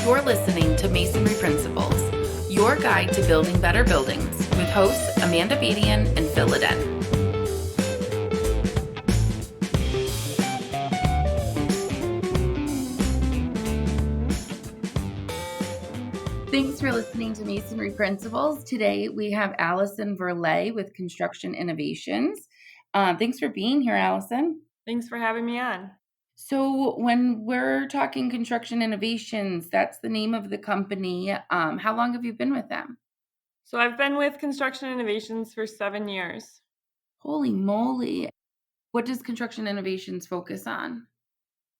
You're listening to Masonry Principles, your guide to building better buildings, with hosts Amanda Badian and Phil Leden. Thanks for listening to Masonry Principles. Today we have Allison Verley with Construction Innovations. Thanks for being here, Allison. Thanks for having me on. So when we're talking Construction Innovations, that's the name of the company. How long have you been with them? So I've been with Construction Innovations for 7 years. Holy moly. What does Construction Innovations focus on?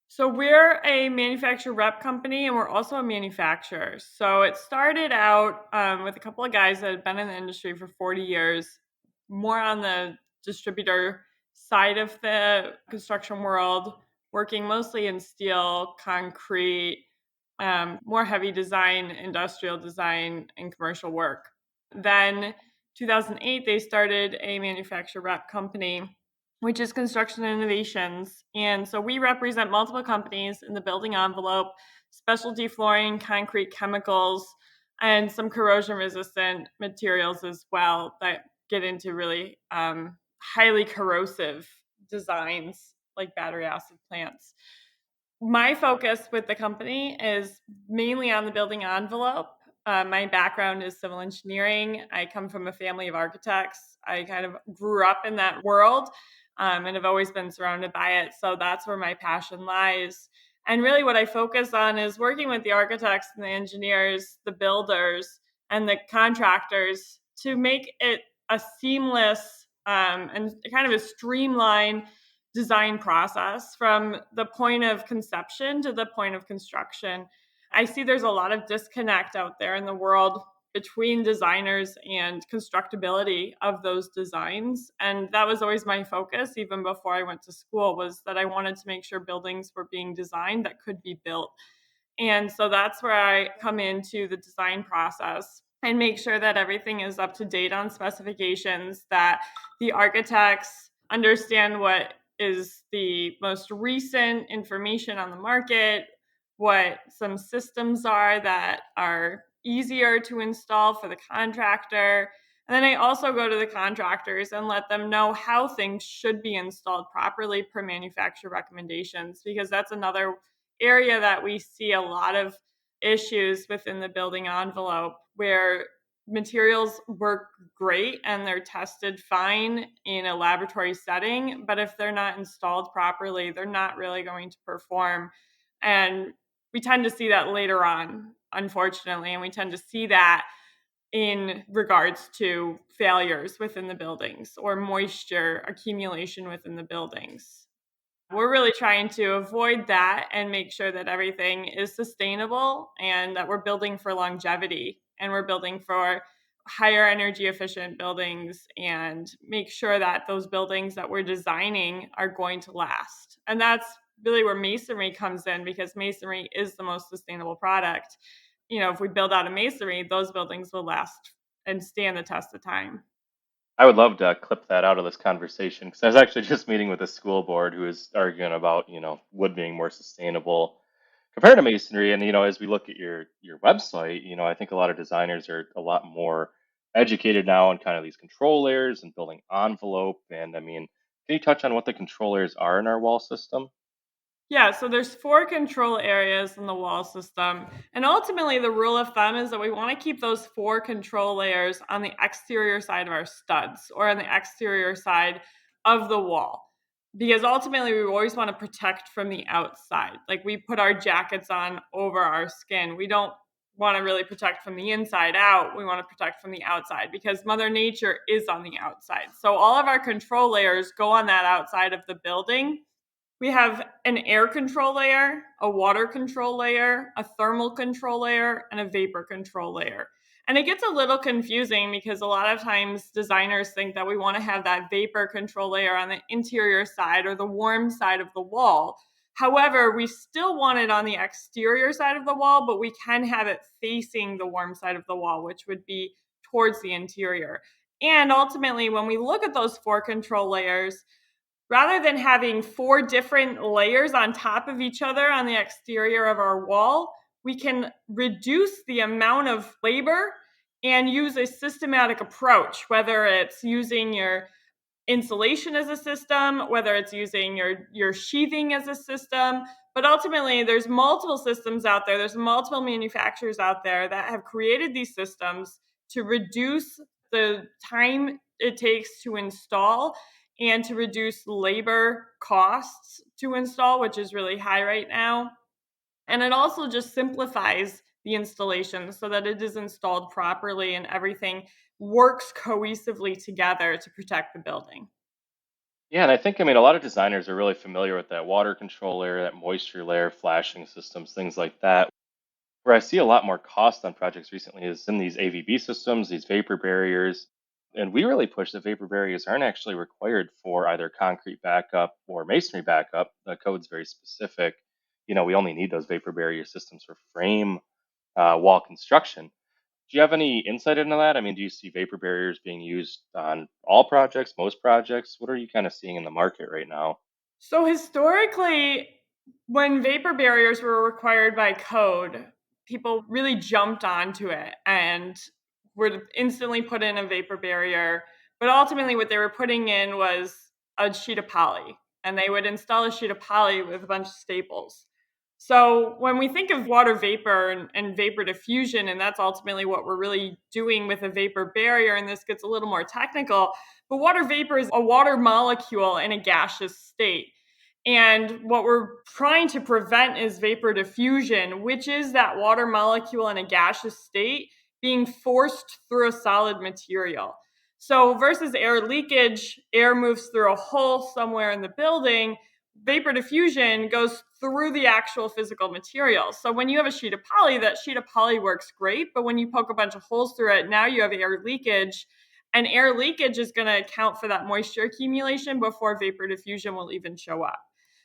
So we're a manufacturer rep company, and we're also a manufacturer. So it started out with a couple of guys that had been in the industry for 40 years, more on the distributor side of the construction world, working mostly in steel, concrete, more heavy design, industrial design, and commercial work. Then 2008, they started a manufacturer rep company, which is Construction Innovations. And so we represent multiple companies in the building envelope, specialty flooring, concrete chemicals, and some corrosion resistant materials as well that get into really highly corrosive designs like battery acid plants. My focus with the company is mainly on the building envelope. My background is civil engineering. I come from a family of architects. I kind of grew up in that world and have always been surrounded by it. So that's where my passion lies. And really what I focus on is working with the architects and the engineers, the builders, and the contractors to make it a seamless and kind of a streamlined design process from the point of conception to the point of construction. I see there's a lot of disconnect out there in the world between designers and constructability of those designs. And that was always my focus, even before I went to school, was that I wanted to make sure buildings were being designed that could be built. And so that's where I come into the design process and make sure that everything is up to date on specifications, that the architects understand what is the most recent information on the market, what some systems are that are easier to install for the contractor. And then I also go to the contractors and let them know how things should be installed properly per manufacturer recommendations, because that's another area that we see a lot of issues within the building envelope, where materials work great and they're tested fine in a laboratory setting, but if they're not installed properly, they're not really going to perform. And we tend to see that later on, unfortunately, and we tend to see that in regards to failures within the buildings or moisture accumulation within the buildings. We're really trying to avoid that and make sure that everything is sustainable and that we're building for longevity and we're building for higher energy efficient buildings and make sure that those buildings that we're designing are going to last. And that's really where masonry comes in, because masonry is the most sustainable product. You know, if we build out of masonry, those buildings will last and stand the test of time. I would love to clip that out of this conversation because I was actually just meeting with a school board who is arguing about, wood being more sustainable compared to masonry. And, as we look at your website, I think a lot of designers are a lot more educated now on kind of these control layers and building envelope. And I mean, can you touch on what the control layers are in our wall system? Yeah, so there's 4 control areas in the wall system. And ultimately, the rule of thumb is that we want to keep those 4 control layers on the exterior side of our studs or on the exterior side of the wall. Because ultimately, we always want to protect from the outside. Like we put our jackets on over our skin. We don't want to really protect from the inside out. We want to protect from the outside because Mother Nature is on the outside. So all of our control layers go on that outside of the building. We have an air control layer, a water control layer, a thermal control layer, and a vapor control layer. And it gets a little confusing because a lot of times designers think that we want to have that vapor control layer on the interior side or the warm side of the wall. However, we still want it on the exterior side of the wall, but we can have it facing the warm side of the wall, which would be towards the interior. And ultimately, when we look at those 4 control layers, rather than having 4 different layers on top of each other on the exterior of our wall, we can reduce the amount of labor and use a systematic approach, whether it's using your insulation as a system, whether it's using your sheathing as a system. But ultimately, there's multiple systems out there. There's multiple manufacturers out there that have created these systems to reduce the time it takes to install and to reduce labor costs to install, which is really high right now. And it also just simplifies the installation so that it is installed properly and everything works cohesively together to protect the building. Yeah, and I think, I mean, a lot of designers are really familiar with that water control layer, that moisture layer, flashing systems, things like that. Where I see a lot more cost on projects recently is in these AVB systems, these vapor barriers. And we really push that vapor barriers aren't actually required for either concrete backup or masonry backup. The code's very specific. We only need those vapor barrier systems for frame wall construction. Do you have any insight into that? I mean, do you see vapor barriers being used on all projects, most projects? What are you kind of seeing in the market right now? So historically, when vapor barriers were required by code, people really jumped onto it and would instantly put in a vapor barrier. But ultimately, what they were putting in was a sheet of poly, and they would install a sheet of poly with a bunch of staples. So when we think of water vapor and vapor diffusion, and that's ultimately what we're really doing with a vapor barrier, and this gets a little more technical, but water vapor is a water molecule in a gaseous state. And what we're trying to prevent is vapor diffusion, which is that water molecule in a gaseous state being forced through a solid material. So, versus air leakage, air moves through a hole somewhere in the building. Vapor diffusion goes through the actual physical material. So, when you have a sheet of poly, that sheet of poly works great. But when you poke a bunch of holes through it, now you have air leakage. And air leakage is going to account for that moisture accumulation before vapor diffusion will even show up.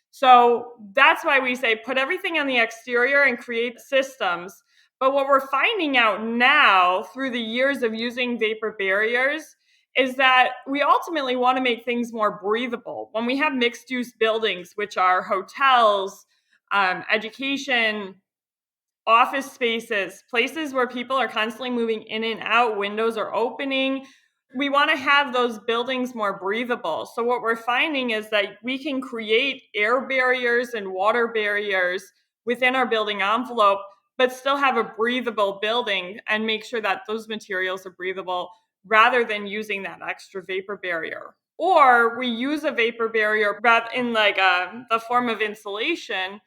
So that's why we say put everything on the exterior and create systems. But what we're finding out now through the years of using vapor barriers is that we ultimately want to make things more breathable. When we have mixed use buildings, which are hotels, education, office spaces, places where people are constantly moving in and out, windows are opening. We want to have those buildings more breathable. So, what we're finding is that we can create air barriers and water barriers within our building envelope, but still have a breathable building and make sure that those materials are breathable rather than using that extra vapor barrier. Or we use a vapor barrier rather in like the form of insulation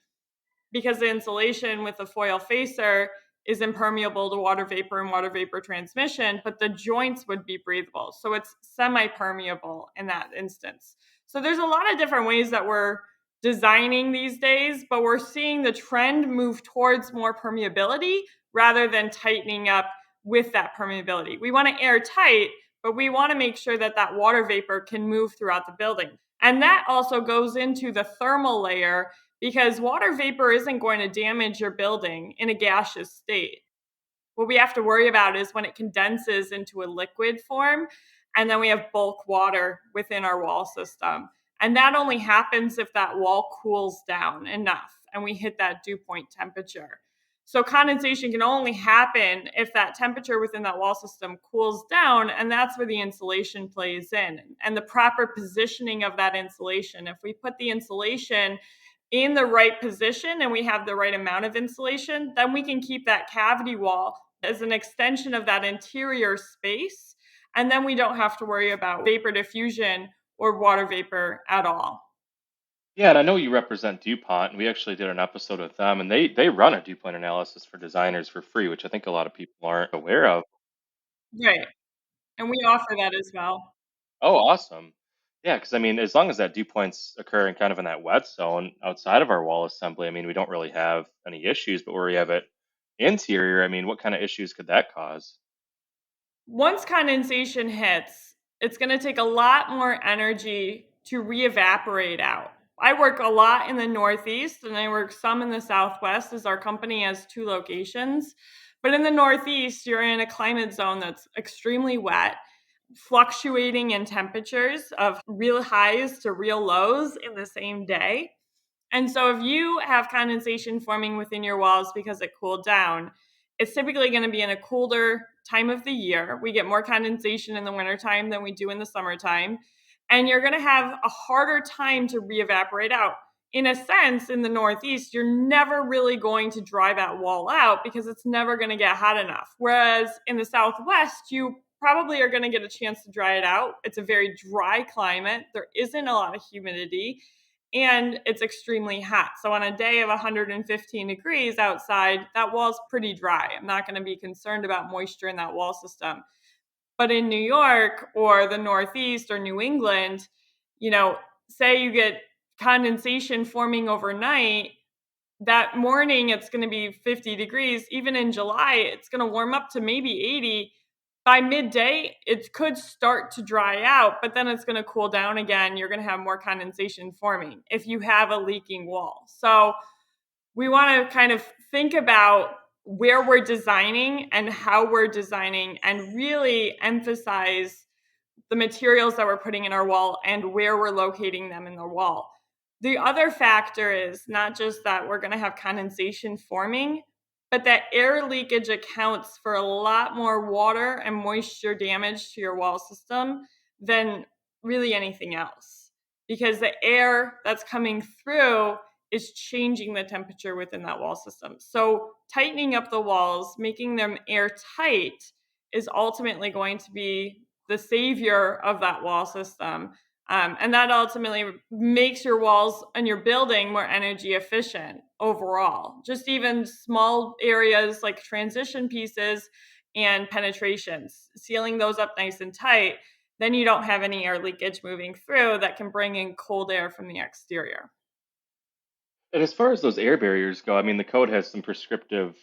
because the insulation with the foil facer is impermeable to water vapor and water vapor transmission, but the joints would be breathable. So it's semi-permeable in that instance. So there's a lot of different ways that we're designing these days, but we're seeing the trend move towards more permeability rather than tightening up with that permeability. We want to airtight, but we want to make sure that that water vapor can move throughout the building. And that also goes into the thermal layer because water vapor isn't going to damage your building in a gaseous state. What we have to worry about is when it condenses into a liquid form, and then we have bulk water within our wall system. And that only happens if that wall cools down enough and we hit that dew point temperature. So condensation can only happen if that temperature within that wall system cools down, and that's where the insulation plays in and the proper positioning of that insulation. If we put the insulation in the right position and we have the right amount of insulation, then we can keep that cavity wall as an extension of that interior space. And then we don't have to worry about vapor diffusion or water vapor at all. Yeah, and I know you represent DuPont, and we actually did an episode with them, and they run a dew point analysis for designers for free, which I think a lot of people aren't aware of. Right. And we offer that as well. Oh, awesome. Yeah, because I mean, as long as that dew point's occurring kind of in that wet zone outside of our wall assembly, I mean, we don't really have any issues. But where we have it interior, I mean, what kind of issues could that cause? Once condensation hits, it's going to take a lot more energy to re-evaporate out. I work a lot in the Northeast and I work some in the Southwest as our company has 2 locations. But in the Northeast, you're in a climate zone that's extremely wet, fluctuating in temperatures of real highs to real lows in the same day. And so if you have condensation forming within your walls because it cooled down, it's typically going to be in a colder time of the year. We get more condensation in the wintertime than we do in the summertime. And you're going to have a harder time to re-evaporate out. In a sense, in the Northeast, you're never really going to dry that wall out because it's never going to get hot enough. Whereas in the Southwest, you probably are going to get a chance to dry it out. It's a very dry climate. There isn't a lot of humidity and it's extremely hot. So on a day of 115 degrees outside, that wall's pretty dry. I'm not going to be concerned about moisture in that wall system. But in New York or the Northeast or New England, say you get condensation forming overnight, that morning it's going to be 50 degrees. Even in July, it's going to warm up to maybe 80. By midday, it could start to dry out, but then it's going to cool down again. You're going to have more condensation forming if you have a leaking wall. So we want to kind of think about where we're designing and how we're designing and really emphasize the materials that we're putting in our wall and where we're locating them in the wall. The other factor is not just that we're going to have condensation forming, but that air leakage accounts for a lot more water and moisture damage to your wall system than really anything else. Because the air that's coming through is changing the temperature within that wall system. So tightening up the walls, making them airtight, is ultimately going to be the savior of that wall system. And that ultimately makes your walls and your building more energy efficient overall. Just even small areas like transition pieces and penetrations, sealing those up nice and tight, then you don't have any air leakage moving through that can bring in cold air from the exterior. And as far as those air barriers go, I mean, the code has some prescriptive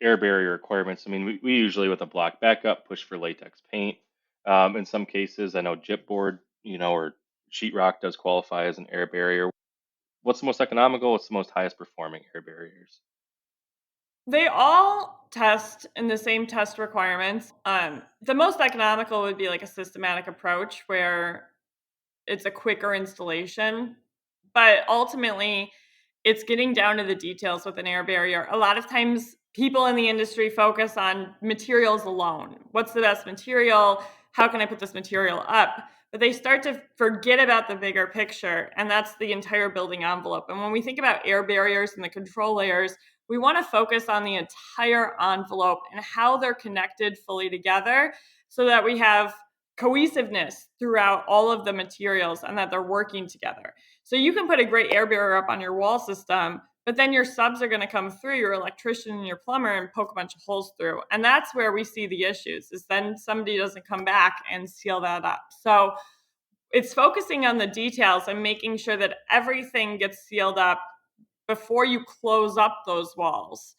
air barrier requirements. I mean, we usually, with a block backup, push for latex paint. In some cases, I know gypboard, or sheetrock does qualify as an air barrier. What's the most economical? What's the most highest performing air barriers? They all test in the same test requirements. The most economical would be like a systematic approach where it's a quicker installation. But ultimately, it's getting down to the details with an air barrier. A lot of times, people in the industry focus on materials alone. What's the best material? How can I put this material up? But they start to forget about the bigger picture, and that's the entire building envelope. And when we think about air barriers and the control layers, we want to focus on the entire envelope and how they're connected fully together so that we have cohesiveness throughout all of the materials and that they're working together. So you can put a great air barrier up on your wall system, but then your subs are going to come through, your electrician and your plumber, and poke a bunch of holes through. And that's where we see the issues, is then somebody doesn't come back and seal that up. So it's focusing on the details and making sure that everything gets sealed up before you close up those walls,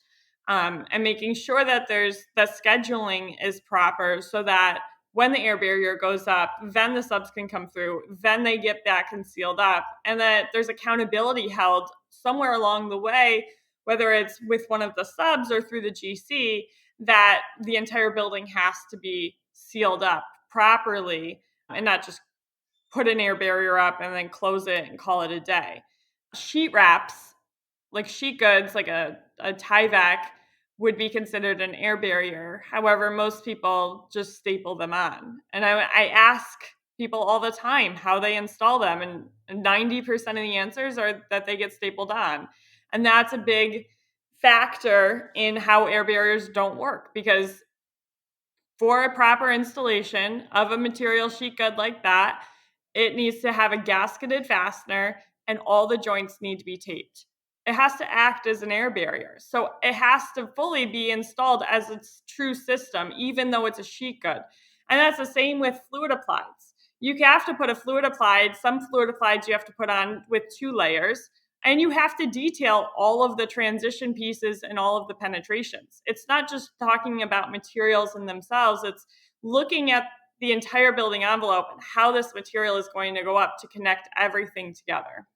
and making sure that the scheduling is proper so that when the air barrier goes up, then the subs can come through, then they get back and sealed up, and that there's accountability held somewhere along the way, whether it's with one of the subs or through the GC, that the entire building has to be sealed up properly and not just put an air barrier up and then close it and call it a day. Sheet wraps, like sheet goods, like a Tyvek, would be considered an air barrier. However, most people just staple them on. And I ask people all the time how they install them, and 90% of the answers are that they get stapled on. And that's a big factor in how air barriers don't work, because for a proper installation of a material sheet good like that, it needs to have a gasketed fastener and all the joints need to be taped. It has to act as an air barrier. So it has to fully be installed as its true system, even though it's a sheet good. And that's the same with fluid applieds. You have to put a fluid applied, some fluid applieds you have to put on with 2 layers, and you have to detail all of the transition pieces and all of the penetrations. It's not just talking about materials in themselves, it's looking at the entire building envelope and how this material is going to go up to connect everything together.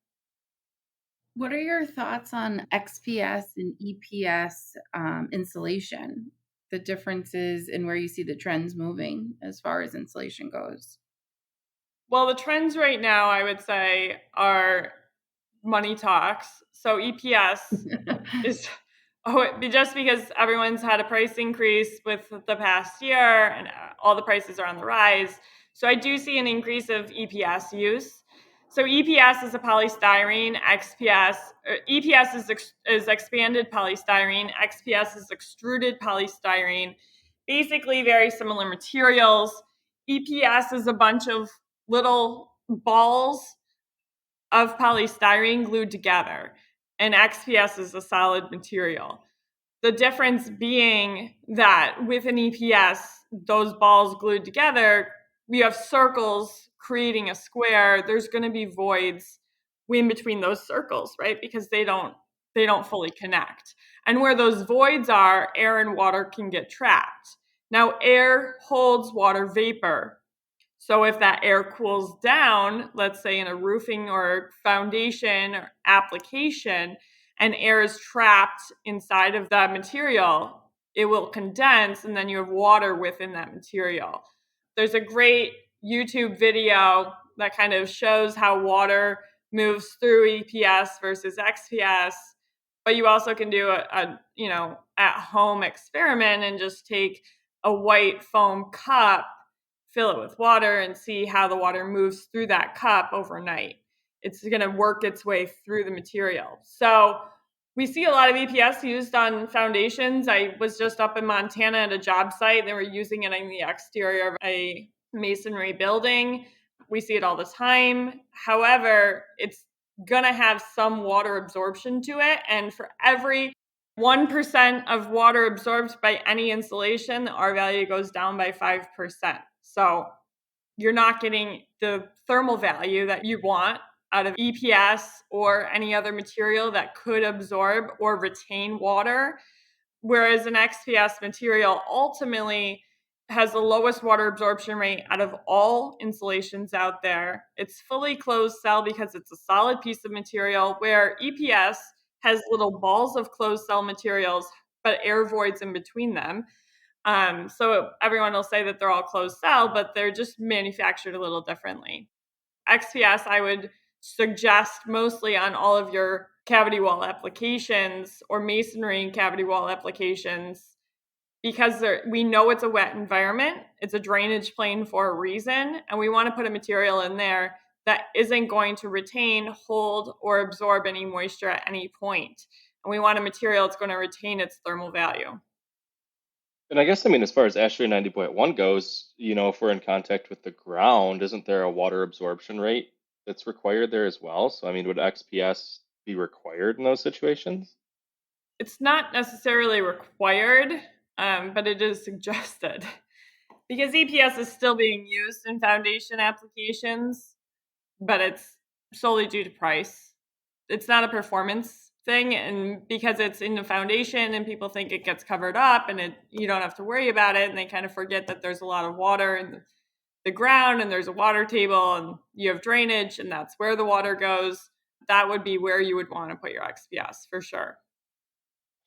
What are your thoughts on XPS and EPS insulation? The differences in where you see the trends moving as far as insulation goes? Well, the trends right now, I would say, are money talks. So EPS is just because everyone's had a price increase with the past year and all the prices are on the rise. So I do see an increase of EPS use. So EPS is a polystyrene, EPS is expanded polystyrene, XPS is extruded polystyrene, basically very similar materials. EPS is a bunch of little balls of polystyrene glued together, and XPS is a solid material. The difference being that with an EPS, those balls glued together, we have circles creating a square. There's going to be voids in between those circles, right? Because they don't fully connect. And where those voids are, air and water can get trapped. Now, air holds water vapor. So if that air cools down, let's say in a roofing or foundation or application, and air is trapped inside of that material, it will condense and then you have water within that material. There's a great YouTube video that kind of shows how water moves through EPS versus XPS, but you also can do a at home experiment and just take a white foam cup, fill it with water, and see how the water moves through that cup overnight. It's going to work its way through the material. So we see a lot of EPS used on foundations. I was just up in Montana at a job site. They were using it in the exterior of a masonry building. We see it all the time. However, it's going to have some water absorption to it. And for every 1% of water absorbed by any insulation, the R value goes down by 5%. So you're not getting the thermal value that you want out of EPS or any other material that could absorb or retain water. Whereas an XPS material ultimately has the lowest water absorption rate out of all insulations out there. It's fully closed cell because it's a solid piece of material, where EPS has little balls of closed cell materials, but air voids in between them. So everyone will say that they're all closed cell, but they're just manufactured a little differently. XPS, I would suggest mostly on all of your cavity wall applications or masonry cavity wall applications, because we know it's a wet environment. It's a drainage plane for a reason, and we want to put a material in there that isn't going to retain, hold, or absorb any moisture at any point. And we want a material that's going to retain its thermal value. And I guess, I mean, as far as ASHRAE 90.1 goes, if we're in contact with the ground, isn't there a water absorption rate that's required there as well? So, I mean, would XPS be required in those situations? It's not necessarily required, but it is suggested. Because EPS is still being used in foundation applications, but it's solely due to price. It's not a performance thing, and because it's in the foundation and people think it gets covered up and you don't have to worry about it, and they kind of forget that there's a lot of water in the ground and there's a water table and you have drainage and that's where the water goes. That would be where you would want to put your XPS for sure.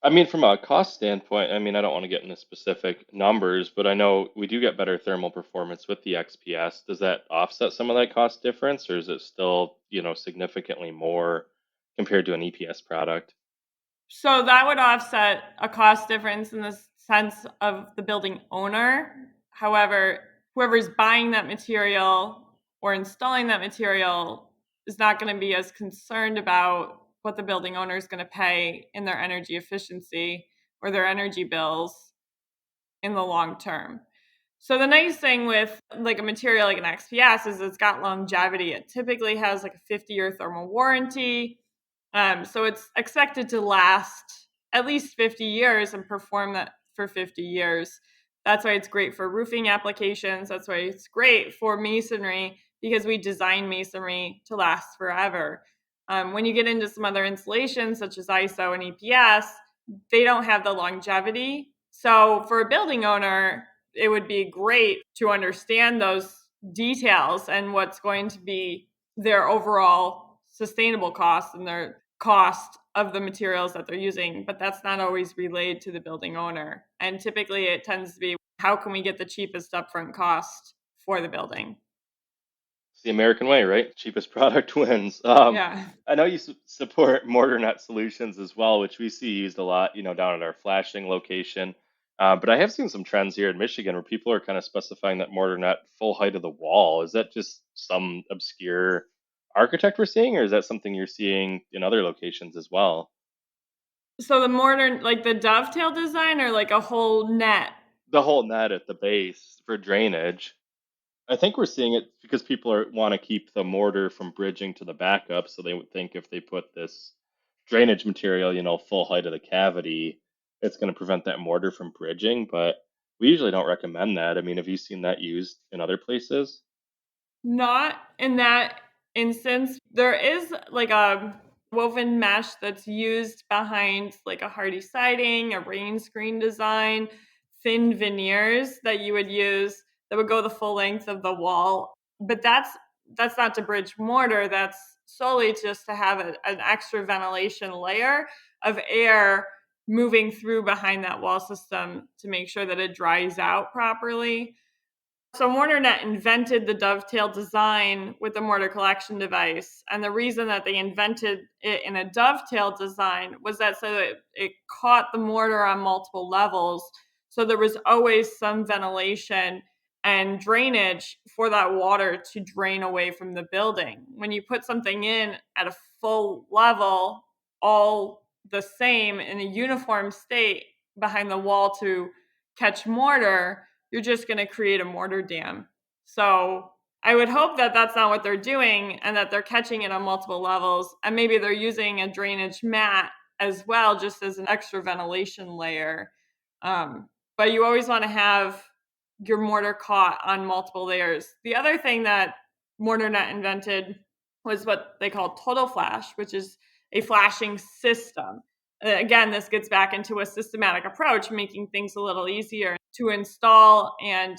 I mean, from a cost standpoint, I mean, I don't want to get into specific numbers, but I know we do get better thermal performance with the XPS. Does that offset some of that cost difference, or is it still, significantly more compared to an EPS product? So that would offset a cost difference in the sense of the building owner. However, whoever's buying that material or installing that material is not going to be as concerned about what the building owner is going to pay in their energy efficiency or their energy bills in the long term. So the nice thing with like a material like an XPS is it's got longevity. It typically has like a 50-year thermal warranty. So it's expected to last at least 50 years and perform that for 50 years. That's why it's great for roofing applications. That's why it's great for masonry, because we design masonry to last forever. When you get into some other installations, such as ISO and EPS, they don't have the longevity. So for a building owner, it would be great to understand those details and what's going to be their overall sustainable cost and their cost of the materials that they're using, but that's not always relayed to the building owner. And typically it tends to be, how can we get the cheapest upfront cost for the building? It's the American way, right? Cheapest product wins. Yeah. I know you support mortar net solutions as well, which we see used a lot, down at our flashing location. But I have seen some trends here in Michigan where people are kind of specifying that mortar net full height of the wall. Is that just some obscure architect we're seeing, or is that something you're seeing in other locations as well? So the modern, like the dovetail design, or like a whole net? The whole net at the base for drainage. I think we're seeing it because people are want to keep the mortar from bridging to the backup, so they would think if they put this drainage material, full height of the cavity, it's going to prevent that mortar from bridging. But we usually don't recommend that. I mean, have you seen that used in other places? Not in that instance. There is like a woven mesh that's used behind like a hardy siding, a rain screen design, thin veneers that you would use that would go the full length of the wall. But that's not to bridge mortar. That's solely just to have an extra ventilation layer of air moving through behind that wall system to make sure that it dries out properly. So Mortarnet invented the dovetail design with the mortar collection device. And the reason that they invented it in a dovetail design was that so that it caught the mortar on multiple levels. So there was always some ventilation and drainage for that water to drain away from the building. When you put something in at a full level, all the same in a uniform state behind the wall to catch mortar, you're just going to create a mortar dam. So I would hope that that's not what they're doing and that they're catching it on multiple levels. And maybe they're using a drainage mat as well, just as an extra ventilation layer. But you always want to have your mortar caught on multiple layers. The other thing that MortarNet invented was what they call Total Flash, which is a flashing system. Again, this gets back into a systematic approach, making things a little easier to install and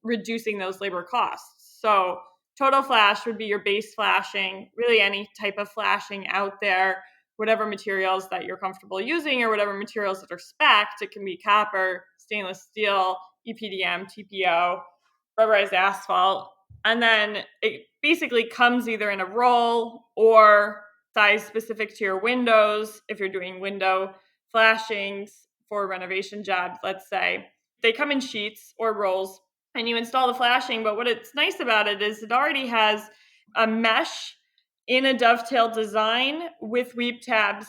reducing those labor costs. So, Total Flash would be your base flashing, really any type of flashing out there, whatever materials that you're comfortable using or whatever materials that are spec'd. It can be copper, stainless steel, EPDM, TPO, rubberized asphalt. And then it basically comes either in a roll or size specific to your windows. If you're doing window flashings for a renovation job, let's say, they come in sheets or rolls and you install the flashing. But what it's nice about it is it already has a mesh in a dovetail design with weep tabs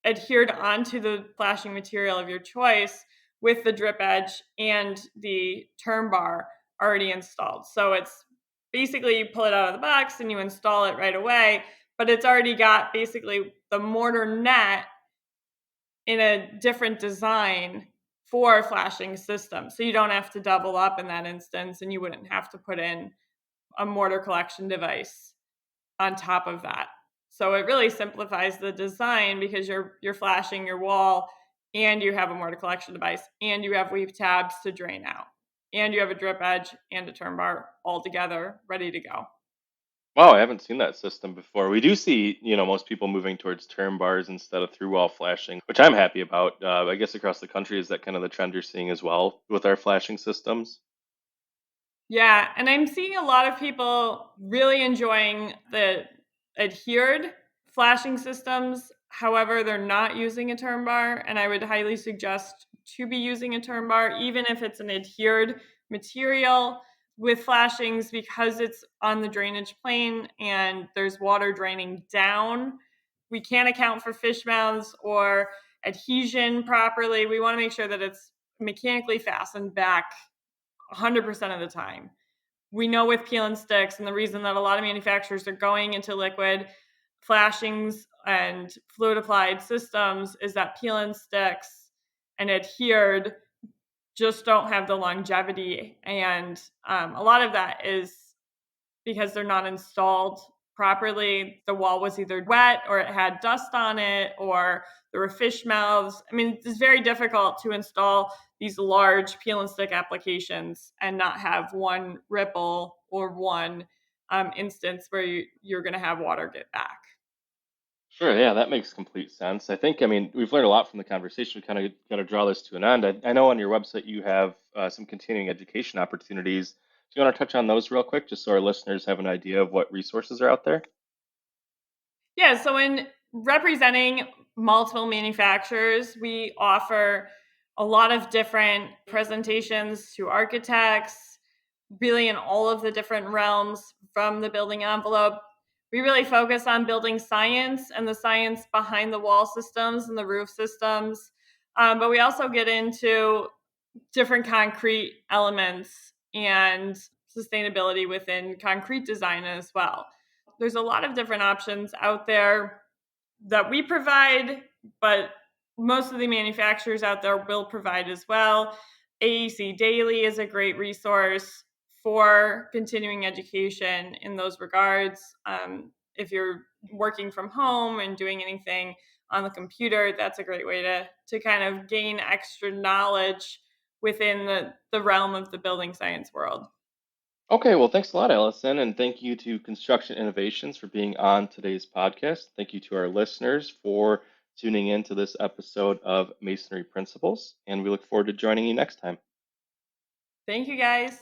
adhered onto the flashing material of your choice with the drip edge and the term bar already installed. So it's basically you pull it out of the box and you install it right away, but it's already got basically the mortar net in a different design for a flashing system. So you don't have to double up in that instance and you wouldn't have to put in a mortar collection device on top of that. So it really simplifies the design because you're flashing your wall and you have a mortar collection device and you have weave tabs to drain out and you have a drip edge and a turn bar all together ready to go. Wow, I haven't seen that system before. We do see, most people moving towards term bars instead of through wall flashing, which I'm happy about. I guess across the country, is that kind of the trend you're seeing as well with our flashing systems? Yeah, and I'm seeing a lot of people really enjoying the adhered flashing systems. However, they're not using a term bar, and I would highly suggest to be using a term bar, even if it's an adhered material with flashings, because it's on the drainage plane and there's water draining down. We can't account for fish mouths or adhesion properly. We want to make sure that it's mechanically fastened back 100% of the time. We know with peel and sticks, and the reason that a lot of manufacturers are going into liquid flashings and fluid applied systems is that peel and sticks and adhered just don't have the longevity. And a lot of that is because they're not installed properly. The wall was either wet or it had dust on it or there were fish mouths. I mean, it's very difficult to install these large peel and stick applications and not have one ripple or one instance where you're going to have water get back. Sure, yeah, that makes complete sense. I mean, we've learned a lot from the conversation. We kind of got to draw this to an end. I know on your website you have some continuing education opportunities. you want to touch on those real quick, just so our listeners have an idea of what resources are out there? Yeah, so in representing multiple manufacturers, we offer a lot of different presentations to architects, really in all of the different realms from the building envelope. We really focus on building science and the science behind the wall systems and the roof systems. But we also get into different concrete elements and sustainability within concrete design as well. There's a lot of different options out there that we provide, but most of the manufacturers out there will provide as well. AEC Daily is a great resource for continuing education in those regards. If you're working from home and doing anything on the computer, that's a great way to kind of gain extra knowledge within the realm of the building science world. Okay, well, thanks a lot, Allison, and thank you to Construction Innovations for being on today's podcast. Thank you to our listeners for tuning in to this episode of Masonry Principles, and we look forward to joining you next time. Thank you, guys.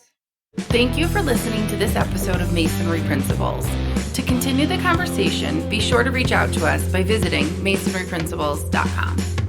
Thank you for listening to this episode of Masonry Principles. To continue the conversation, be sure to reach out to us by visiting masonryprinciples.com.